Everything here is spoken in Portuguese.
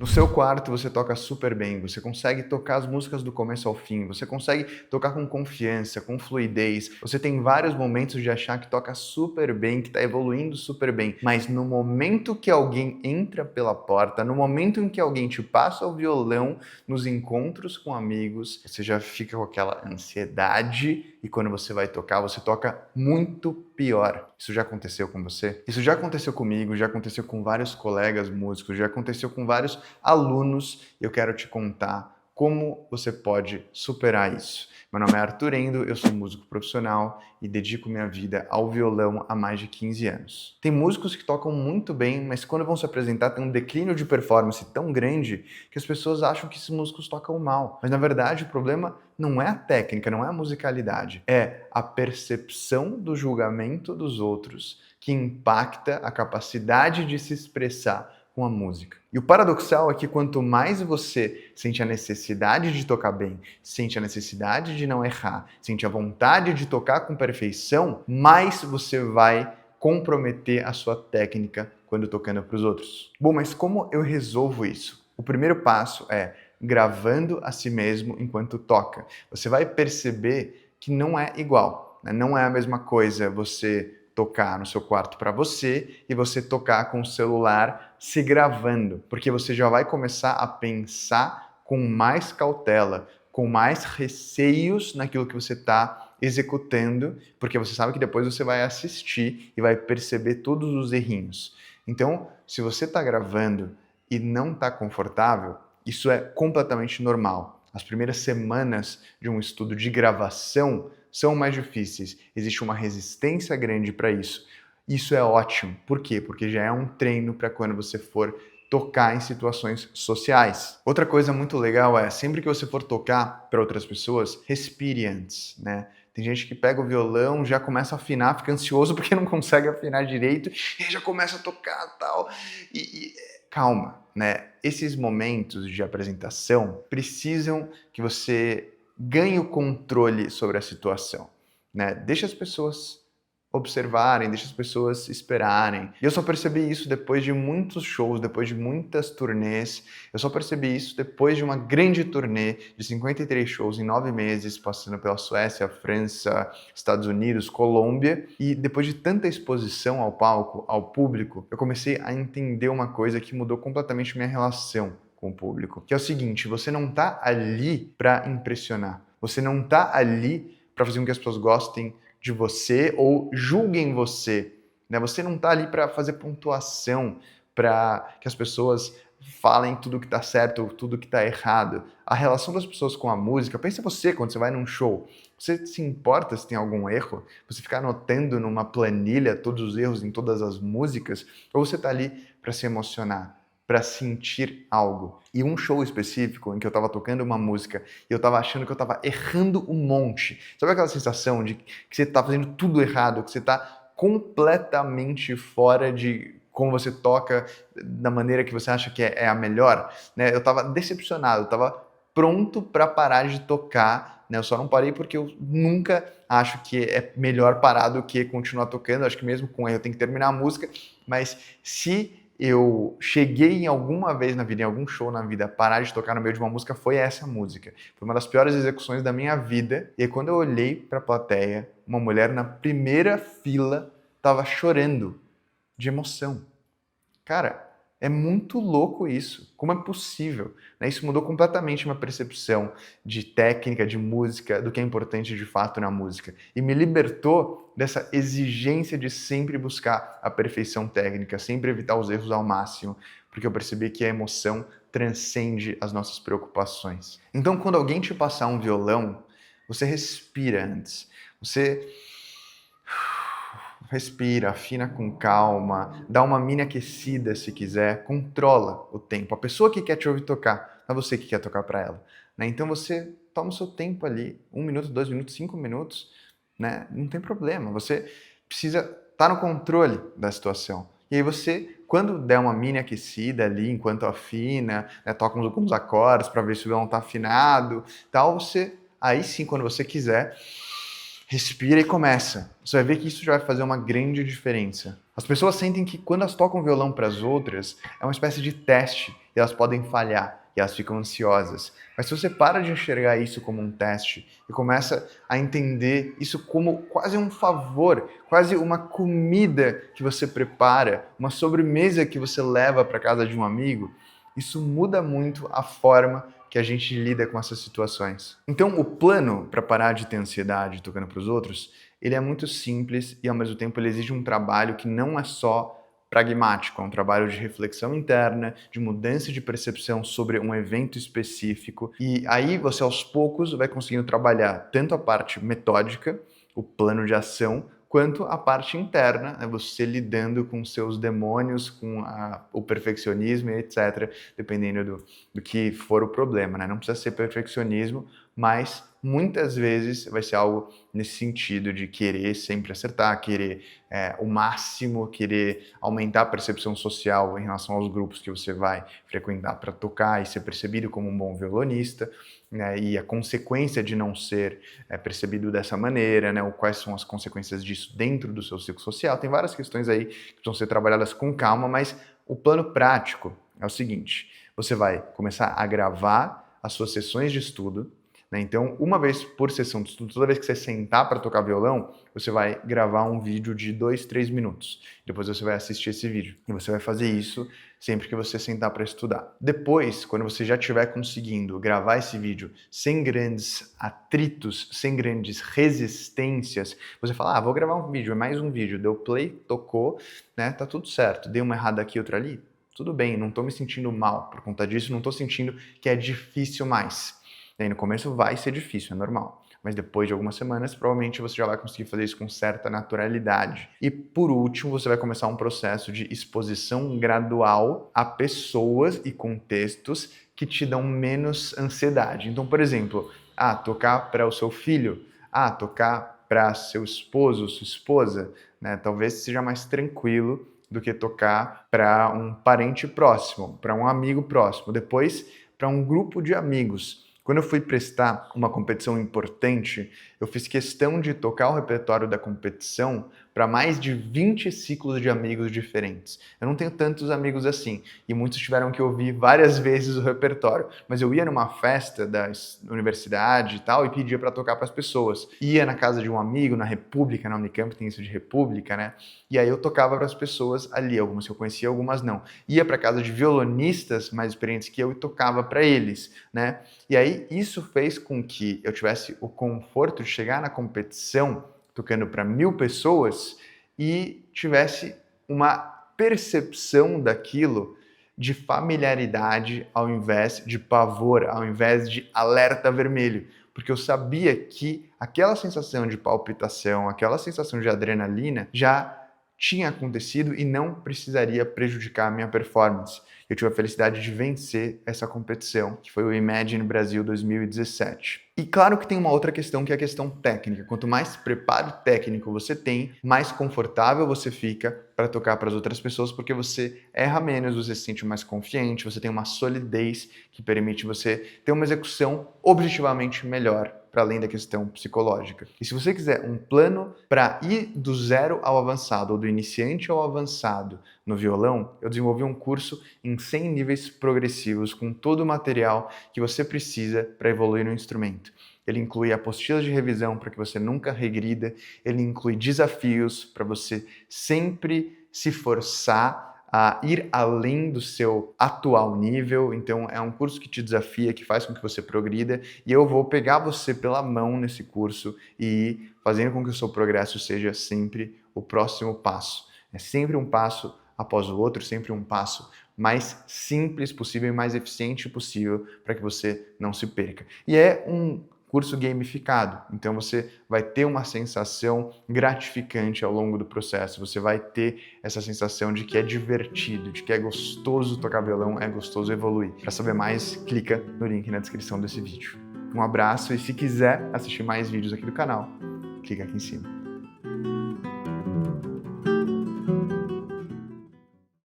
No seu quarto você toca super bem, você consegue tocar as músicas do começo ao fim, você consegue tocar com confiança, com fluidez, você tem vários momentos de achar que toca super bem, que está evoluindo super bem, mas no momento que alguém entra pela porta, no momento em que alguém te passa o violão nos encontros com amigos, você já fica com aquela ansiedade e quando você vai tocar, você toca muito pior. Isso já aconteceu com você? Isso já aconteceu comigo, já aconteceu com vários colegas músicos, já aconteceu com vários alunos e eu quero te contar como você pode superar isso. Meu nome é Arthur Endo, eu sou músico profissional e dedico minha vida ao violão há mais de 15 anos. Tem músicos que tocam muito bem, mas quando vão se apresentar tem um declínio de performance tão grande que as pessoas acham que esses músicos tocam mal. Mas na verdade o problema não é a técnica, não é a musicalidade, é a percepção do julgamento dos outros que impacta a capacidade de se expressar com a música. E o paradoxal é que quanto mais você sente a necessidade de tocar bem, sente a necessidade de não errar, sente a vontade de tocar com perfeição, mais você vai comprometer a sua técnica quando tocando para os outros. Bom, mas como eu resolvo isso? O primeiro passo é gravando a si mesmo enquanto toca. Você vai perceber que não é igual, né? Não é a mesma coisa você tocar no seu quarto para você e você tocar com o celular se gravando, porque você já vai começar a pensar com mais cautela, com mais receios naquilo que você está executando, porque você sabe que depois você vai assistir e vai perceber todos os errinhos. Então, se você está gravando e não está confortável, isso é completamente normal. As primeiras semanas de um estudo de gravação são mais difíceis. Existe uma resistência grande para isso. Isso é ótimo. Por quê? Porque já é um treino para quando você for tocar em situações sociais. Outra coisa muito legal é, sempre que você for tocar para outras pessoas, respire antes, né? Tem gente que pega o violão, já começa a afinar, fica ansioso porque não consegue afinar direito, e já começa a tocar tal. Calma, né? Esses momentos de apresentação precisam que você ganhe o controle sobre a situação, né? Deixa as pessoas observarem, deixa as pessoas esperarem. E eu só percebi isso depois de muitos shows, depois de muitas turnês. Eu só percebi isso depois de uma grande turnê de 53 shows em 9 meses, passando pela Suécia, França, Estados Unidos, Colômbia. E depois de tanta exposição ao palco, ao público, eu comecei a entender uma coisa que mudou completamente minha relação com o público. Que é o seguinte, você não tá ali para impressionar. Você não tá ali para fazer com que as pessoas gostem de você ou julguem você, né? Você não está ali para fazer pontuação, para que as pessoas falem tudo que está certo ou tudo que está errado. A relação das pessoas com a música, pensa você quando você vai num show, você se importa se tem algum erro? Você fica anotando numa planilha todos os erros em todas as músicas? Ou você está ali para se emocionar? Para sentir algo. E um show específico em que eu estava tocando uma música e eu estava achando que eu estava errando um monte. Sabe aquela sensação de que você está fazendo tudo errado, que você está completamente fora de como você toca, da maneira que você acha que é a melhor? Né? Eu estava decepcionado, eu estava pronto para parar de tocar, né? Eu só não parei porque eu nunca acho que é melhor parar do que continuar tocando. Eu acho que mesmo com erro eu tenho que terminar a música, mas se eu cheguei em alguma vez na vida, em algum show na vida, parar de tocar no meio de uma música, foi essa música. Foi uma das piores execuções da minha vida. E aí, quando eu olhei para a plateia, uma mulher na primeira fila estava chorando de emoção. Cara, é muito louco isso. Como é possível? Né? Isso mudou completamente minha percepção de técnica, de música, do que é importante de fato na música. E me libertou dessa exigência de sempre buscar a perfeição técnica, sempre evitar os erros ao máximo, porque eu percebi que a emoção transcende as nossas preocupações. Então, quando alguém te passar um violão, você respira antes. Você respira, afina com calma, dá uma mini aquecida se quiser, controla o tempo. A pessoa que quer te ouvir tocar, não é você que quer tocar para ela. Né? Então você toma o seu tempo ali, 1 minuto, 2 minutos, 5 minutos, né? Não tem problema. Você precisa estar no controle da situação. E aí você, quando der uma mini aquecida ali, enquanto afina, né, toca alguns acordes para ver se o violão está afinado, tal, você, aí sim, quando você quiser, respira e começa. Você vai ver que isso já vai fazer uma grande diferença. As pessoas sentem que quando elas tocam violão para as outras, é uma espécie de teste. e elas podem falhar. E elas ficam ansiosas. Mas se você para de enxergar isso como um teste e começa a entender isso como quase um favor, quase uma comida que você prepara, uma sobremesa que você leva para casa de um amigo, isso muda muito a forma que a gente lida com essas situações. Então, o plano para parar de ter ansiedade tocando para os outros, ele é muito simples e ao mesmo tempo ele exige um trabalho que não é só pragmático, é um trabalho de reflexão interna, de mudança de percepção sobre um evento específico, e aí você aos poucos vai conseguindo trabalhar tanto a parte metódica, o plano de ação, quanto a parte interna, né, você lidando com seus demônios, com o perfeccionismo e etc., dependendo do que for o problema, né? Não precisa ser perfeccionismo, mas muitas vezes vai ser algo nesse sentido de querer sempre acertar, querer o máximo, querer aumentar a percepção social em relação aos grupos que você vai frequentar para tocar e ser percebido como um bom violonista, né, e a consequência de não ser percebido dessa maneira, né, ou quais são as consequências disso dentro do seu ciclo social. Tem várias questões aí que precisam ser trabalhadas com calma, mas o plano prático é o seguinte: você vai começar a gravar as suas sessões de estudo, né? Então, uma vez por sessão de estudo, toda vez que você sentar para tocar violão, você vai gravar um vídeo de 2, 3 minutos. Depois você vai assistir esse vídeo. E você vai fazer isso sempre que você sentar para estudar. Depois, quando você já estiver conseguindo gravar esse vídeo sem grandes atritos, sem grandes resistências, você fala, vou gravar um vídeo, é mais um vídeo. Deu play, tocou, né? Tá tudo certo. Dei uma errada aqui, outra ali. Tudo bem, não estou me sentindo mal por conta disso, não estou sentindo que é difícil mais. E aí no começo vai ser difícil, é normal. Mas depois de algumas semanas, provavelmente você já vai conseguir fazer isso com certa naturalidade. E por último, você vai começar um processo de exposição gradual a pessoas e contextos que te dão menos ansiedade. Então, por exemplo, tocar para o seu filho, tocar para seu esposo, sua esposa, né? Talvez seja mais tranquilo do que tocar para um parente próximo, para um amigo próximo, depois para um grupo de amigos. Quando eu fui prestar uma competição importante, eu fiz questão de tocar o repertório da competição para mais de 20 ciclos de amigos diferentes. Eu não tenho tantos amigos assim, e muitos tiveram que ouvir várias vezes o repertório, mas eu ia numa festa da universidade e tal, e pedia para tocar para as pessoas. Ia na casa de um amigo, na República, na Unicamp tem isso de República, né? E aí eu tocava para as pessoas ali, algumas que eu conhecia, algumas não. Ia para casa de violonistas mais experientes que eu e tocava para eles, né? E aí isso fez com que eu tivesse o conforto de chegar na competição tocando para 1000 pessoas e tivesse uma percepção daquilo de familiaridade ao invés de pavor, ao invés de alerta vermelho. Porque eu sabia que aquela sensação de palpitação, aquela sensação de adrenalina já tinha acontecido e não precisaria prejudicar a minha performance. Eu tive a felicidade de vencer essa competição, que foi o Imagine Brasil 2017. E claro que tem uma outra questão, que é a questão técnica. Quanto mais preparo técnico você tem, mais confortável você fica para tocar para as outras pessoas, porque você erra menos, você se sente mais confiante, você tem uma solidez que permite você ter uma execução objetivamente melhor, para além da questão psicológica. E se você quiser um plano para ir do zero ao avançado, ou do iniciante ao avançado no violão, eu desenvolvi um curso em 100 níveis progressivos, com todo o material que você precisa para evoluir no instrumento. Ele inclui apostilas de revisão para que você nunca regrida, ele inclui desafios para você sempre se forçar a ir além do seu atual nível. Então é um curso que te desafia, que faz com que você progrida, e eu vou pegar você pela mão nesse curso e ir fazendo com que o seu progresso seja sempre o próximo passo. É sempre um passo após o outro, sempre um passo mais simples possível e mais eficiente possível para que você não se perca. E é um curso gamificado, então você vai ter uma sensação gratificante ao longo do processo, você vai ter essa sensação de que é divertido, de que é gostoso tocar violão, é gostoso evoluir. Para saber mais, clica no link na descrição desse vídeo. Um abraço e se quiser assistir mais vídeos aqui do canal, clica aqui em cima.